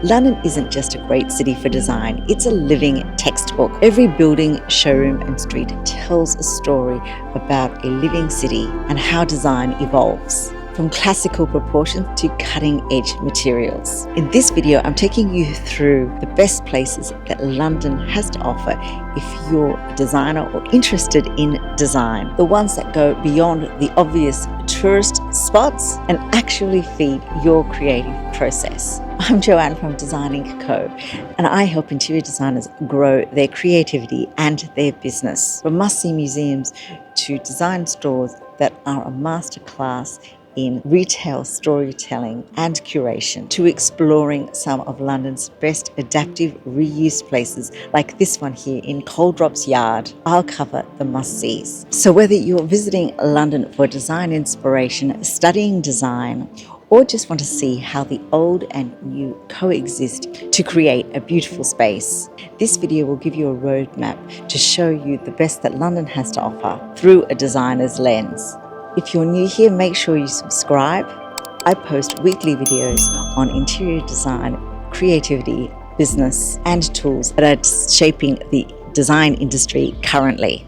London isn't just a great city for design, it's a living textbook. Every building, showroom and street tells a story about a living city and how design evolves, from classical proportions to cutting-edge materials. In this video, I'm taking you through the best places that London has to offer if you're a designer or interested in design. The ones that go beyond the obvious tourist spots and actually feed your creative process. I'm Joanne from Designing Co, and I help interior designers grow their creativity and their business. From must-see museums to design stores that are a masterclass in retail storytelling and curation, to exploring some of London's best adaptive reuse places like this one here in Coldrops Yard. I'll cover the must-sees. So whether you're visiting London for design inspiration, studying design, or just want to see how the old and new coexist to create a beautiful space, this video will give you a roadmap to show you the best that London has to offer through a designer's lens. If you're new here, make sure you subscribe. I post weekly videos on interior design, creativity, business, and tools that are shaping the design industry currently.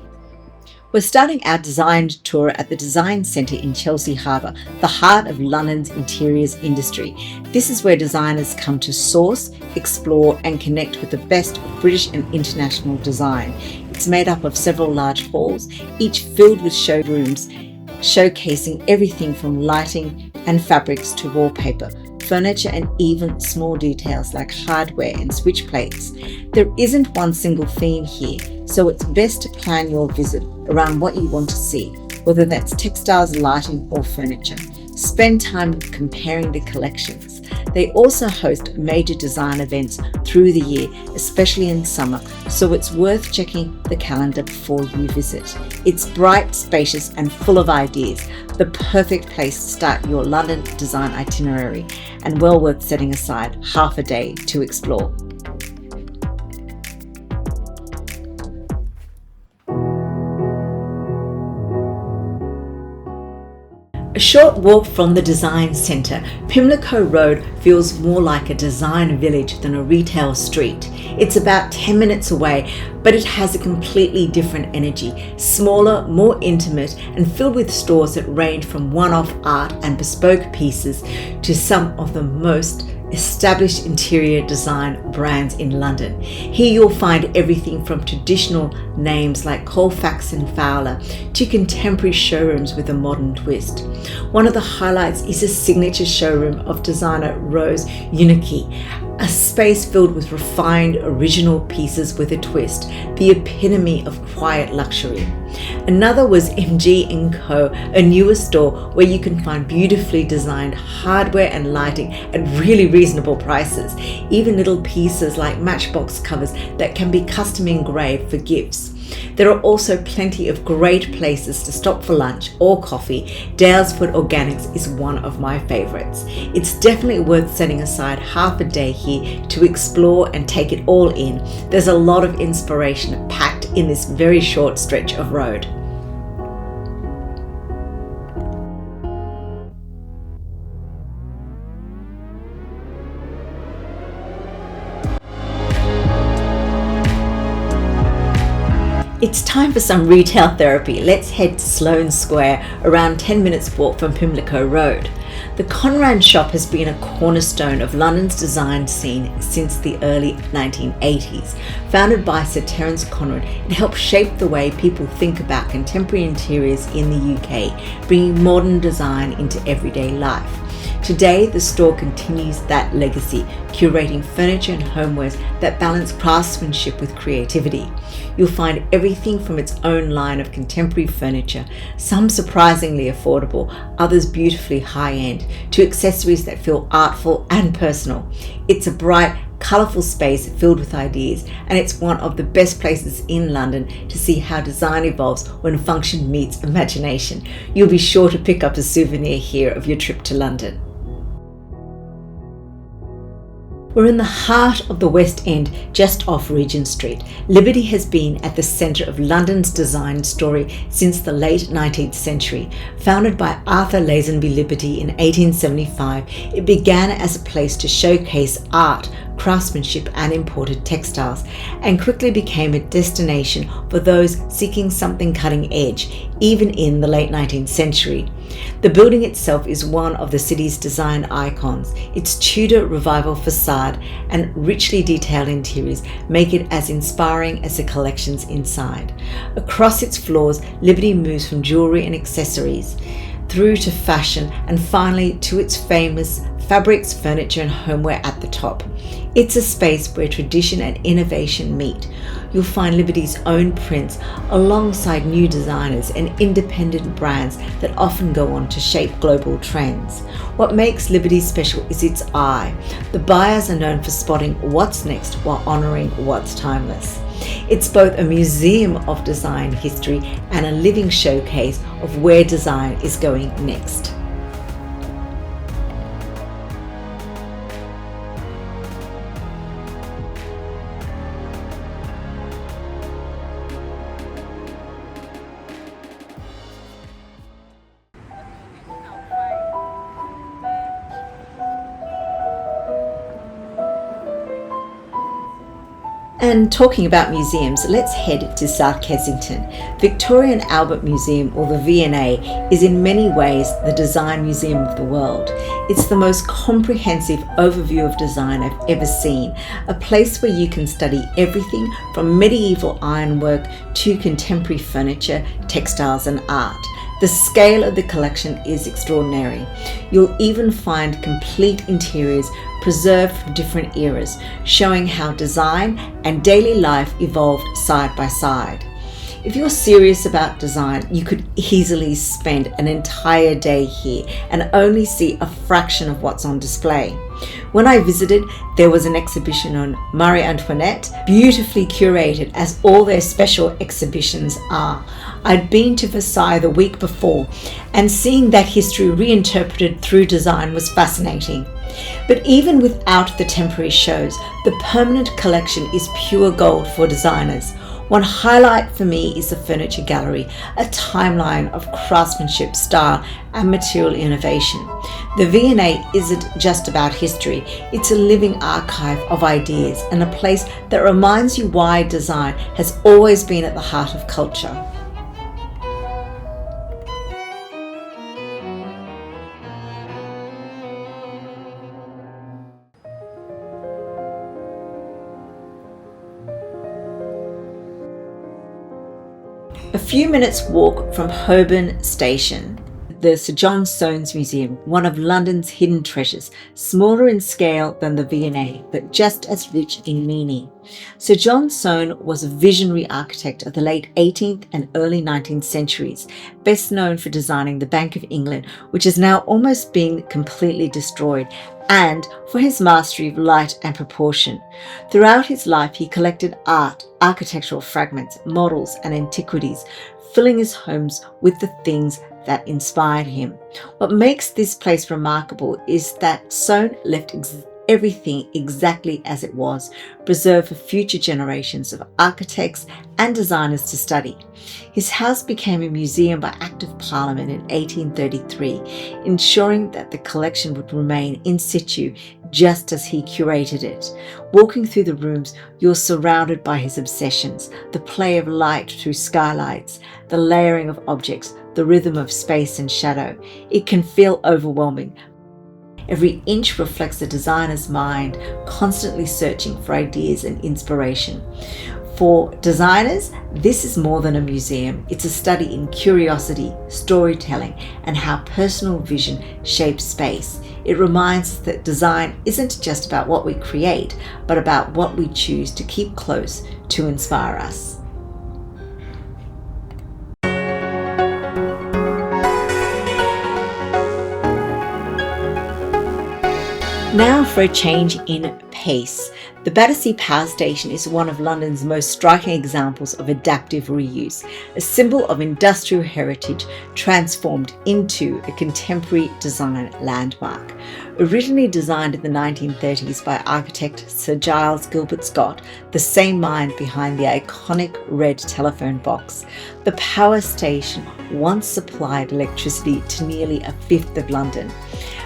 We're starting our design tour at the Design Centre in Chelsea Harbour, the heart of London's interiors industry. This is where designers come to source, explore and connect with the best of British and international design. It's made up of several large halls, each filled with showrooms, showcasing everything from lighting and fabrics to wallpaper, furniture and even small details like hardware and switch plates. There isn't one single theme here, so it's best to plan your visit around what you want to see, whether that's textiles, lighting or furniture. Spend time comparing the collections. They also host major design events through the year, especially in summer, so it's worth checking the calendar before you visit. It's bright, spacious and full of ideas, the perfect place to start your London design itinerary, and well worth setting aside half a day to explore. A short walk from the Design Centre, Pimlico Road feels more like a design village than a retail street. It's about 10 minutes away, but it has a completely different energy, smaller, more intimate, and filled with stores that range from one-off art and bespoke pieces to some of the most established interior design brands in London. Here you'll find everything from traditional names like Colfax and Fowler to contemporary showrooms with a modern twist. One of the highlights is a signature showroom of designer Rose Unique, a space filled with refined original pieces with a twist, the epitome of quiet luxury. Another was MG & Co, a newer store where you can find beautifully designed hardware and lighting at really reasonable prices, even little pieces like matchbox covers that can be custom engraved for gifts. There are also plenty of great places to stop for lunch or coffee. Dalesford Organics is one of my favourites. It's definitely worth setting aside half a day here to explore and take it all in. There's a lot of inspiration packed in this very short stretch of road. It's time for some retail therapy. Let's head to Sloane Square, around 10 minutes walk from Pimlico Road. The Conran shop has been a cornerstone of London's design scene since the early 1980s. Founded by Sir Terence Conran, it helped shape the way people think about contemporary interiors in the UK, bringing modern design into everyday life. Today, the store continues that legacy, curating furniture and homewares that balance craftsmanship with creativity. You'll find everything from its own line of contemporary furniture, some surprisingly affordable, others beautifully high-end, to accessories that feel artful and personal. It's a bright, colourful space filled with ideas, and it's one of the best places in London to see how design evolves when function meets imagination. You'll be sure to pick up a souvenir here of your trip to London. We're in the heart of the West End, just off Regent Street. Liberty has been at the centre of London's design story since the late 19th century. Founded by Arthur Lazenby Liberty in 1875, it began as a place to showcase art, craftsmanship and imported textiles, and quickly became a destination for those seeking something cutting edge, even in the late 19th century. The building itself is one of the city's design icons. Its Tudor Revival facade and richly detailed interiors make it as inspiring as the collections inside. Across its floors, Liberty moves from jewellery and accessories through to fashion and finally to its famous fabrics, furniture and homeware at the top. It's a space where tradition and innovation meet. You'll find Liberty's own prints alongside new designers and independent brands that often go on to shape global trends. What makes Liberty special is its eye. The buyers are known for spotting what's next while honouring what's timeless. It's both a museum of design history and a living showcase of where design is going next. And talking about museums, let's head to South Kensington. Victoria and Albert Museum, or the V&A, is in many ways the design museum of the world. It's the most comprehensive overview of design I've ever seen, a place where you can study everything from medieval ironwork to contemporary furniture, textiles and art. The scale of the collection is extraordinary. You'll even find complete interiors preserved from different eras, showing how design and daily life evolved side by side. If you're serious about design, you could easily spend an entire day here and only see a fraction of what's on display. When I visited, there was an exhibition on Marie Antoinette, beautifully curated as all their special exhibitions are. I'd been to Versailles the week before, and seeing that history reinterpreted through design was fascinating. But even without the temporary shows, the permanent collection is pure gold for designers. One highlight for me is the Furniture Gallery, a timeline of craftsmanship, style and material innovation. The V&A isn't just about history, it's a living archive of ideas and a place that reminds you why design has always been at the heart of culture. A few minutes walk from Holborn Station, the Sir John Soanes Museum, one of London's hidden treasures, smaller in scale than the V&A, but just as rich in meaning. Sir John Soanes was a visionary architect of the late 18th and early 19th centuries, best known for designing the Bank of England, which is now almost being completely destroyed, and for his mastery of light and proportion. Throughout his life, he collected art, architectural fragments, models, and antiquities, filling his homes with the things that inspired him. What makes this place remarkable is that Soanes left everything exactly as it was, preserved for future generations of architects and designers to study. His house became a museum by Act of Parliament in 1833, ensuring that the collection would remain in situ just as he curated it. Walking through the rooms, you're surrounded by his obsessions, the play of light through skylights, the layering of objects, the rhythm of space and shadow. It can feel overwhelming. Every inch reflects the designer's mind, constantly searching for ideas and inspiration. For designers, this is more than a museum. It's a study in curiosity, storytelling, and how personal vision shapes space. It reminds us that design isn't just about what we create, but about what we choose to keep close to inspire us. Now for a change in pace. The Battersea Power Station is one of London's most striking examples of adaptive reuse, a symbol of industrial heritage transformed into a contemporary design landmark. Originally designed in the 1930s by architect Sir Giles Gilbert Scott, the same mind behind the iconic red telephone box, the power station once supplied electricity to nearly a fifth of London.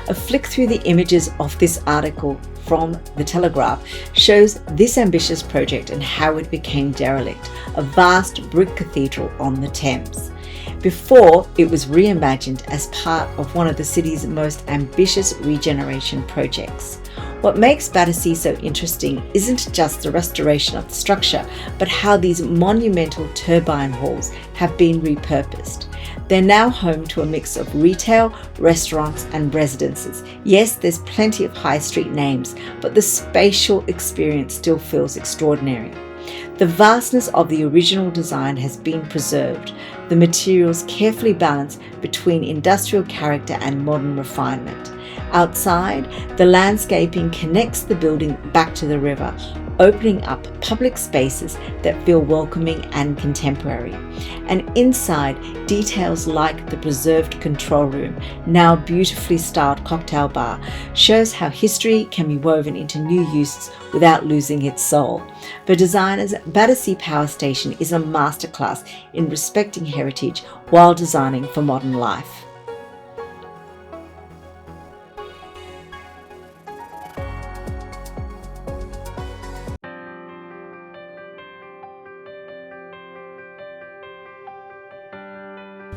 A flick through the images of this article from the television Telegraph shows this ambitious project and how it became derelict, a vast brick cathedral on the Thames. Before, it was reimagined as part of one of the city's most ambitious regeneration projects. What makes Battersea so interesting isn't just the restoration of the structure, but how these monumental turbine halls have been repurposed. They're now home to a mix of retail, restaurants and residences. Yes, there's plenty of high street names, but the spatial experience still feels extraordinary. The vastness of the original design has been preserved, the materials carefully balanced between industrial character and modern refinement. Outside, the landscaping connects the building back to the river, opening up public spaces that feel welcoming and contemporary. And inside, details like the preserved control room, now beautifully styled cocktail bar, shows how history can be woven into new uses without losing its soul. For designers, Battersea Power Station is a masterclass in respecting heritage while designing for modern life.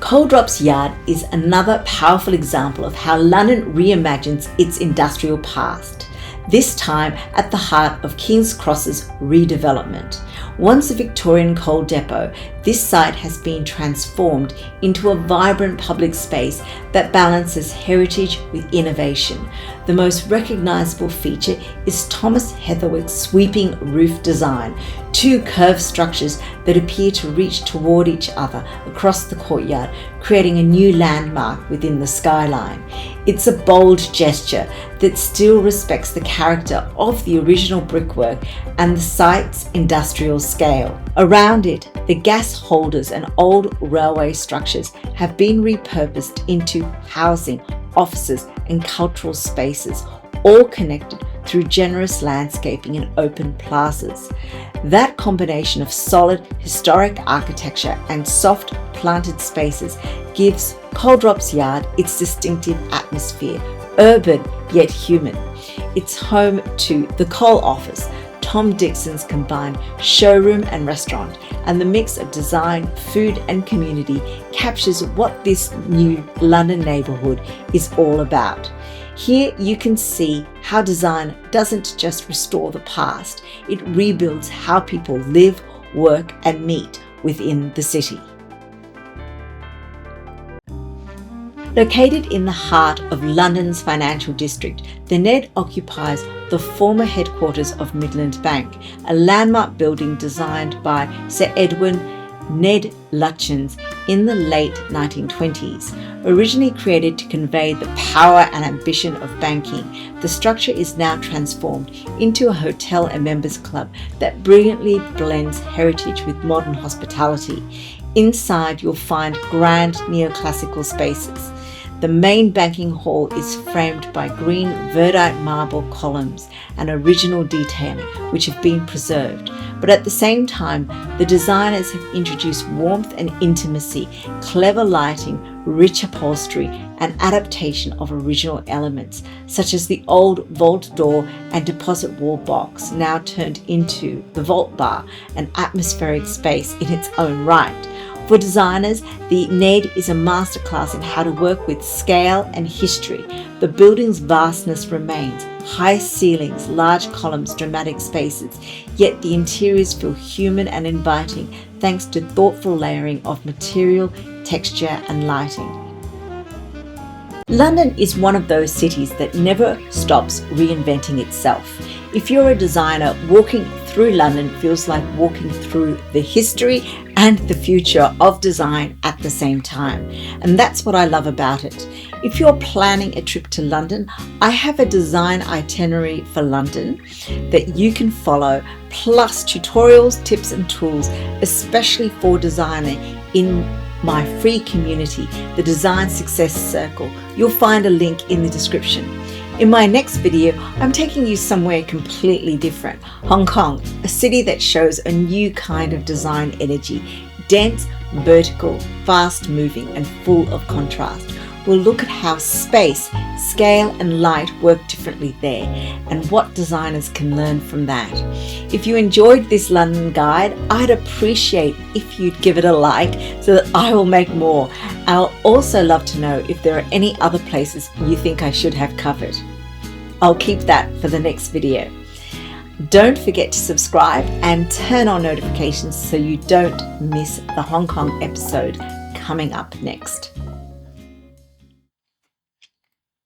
Coal Drops Yard is another powerful example of how London reimagines its industrial past, this time at the heart of King's Cross's redevelopment. Once a Victorian coal depot, this site has been transformed into a vibrant public space that balances heritage with innovation. The most recognisable feature is Thomas Heatherwick's sweeping roof design, two curved structures that appear to reach toward each other across the courtyard, creating a new landmark within the skyline. It's a bold gesture that still respects the character of the original brickwork and the site's industrial scale. Around it, the gas holders and old railway structures have been repurposed into housing, offices and cultural spaces, all connected through generous landscaping and open plazas. That combination of solid historic architecture and soft planted spaces gives Coal Drops Yard its distinctive atmosphere, urban yet human. It's home to the Coal Office, Tom Dixon's combined showroom and restaurant, and the mix of design, food and community captures what this new London neighbourhood is all about. Here you can see how design doesn't just restore the past, it rebuilds how people live, work and meet within the city. Located in the heart of London's financial district, the Ned occupies the former headquarters of Midland Bank, a landmark building designed by Sir Edwin Ned Lutyens in the late 1920s. Originally created to convey the power and ambition of banking, the structure is now transformed into a hotel and members club that brilliantly blends heritage with modern hospitality. Inside you'll find grand neoclassical spaces. The main banking hall is framed by green verdite marble columns and original detailing which have been preserved. But at the same time, the designers have introduced warmth and intimacy, clever lighting, rich upholstery and adaptation of original elements, such as the old vault door and deposit wall box, now turned into the vault bar, an atmospheric space in its own right. For designers, the Ned is a masterclass in how to work with scale and history. The building's vastness remains, high ceilings, large columns, dramatic spaces, yet the interiors feel human and inviting thanks to thoughtful layering of material, texture and lighting. London is one of those cities that never stops reinventing itself. If you're a designer, walking through London feels like walking through the history and the future of design at the same time. And that's what I love about it. If you're planning a trip to London, I have a design itinerary for London that you can follow, plus tutorials, tips and tools, especially for designer in my free community, the Design Success Circle. You'll find a link in the description. In my next video, I'm taking you somewhere completely different. Hong Kong, a city that shows a new kind of design energy, dense, vertical, fast moving and full of contrast. we'll look at how space, scale and light work differently there and what designers can learn from that. If you enjoyed this London guide, I'd appreciate if you'd give it a like so that I will make more. I'll also love to know if there are any other places you think I should have covered. I'll keep that for the next video. Don't forget to subscribe and turn on notifications so you don't miss the Hong Kong episode coming up next.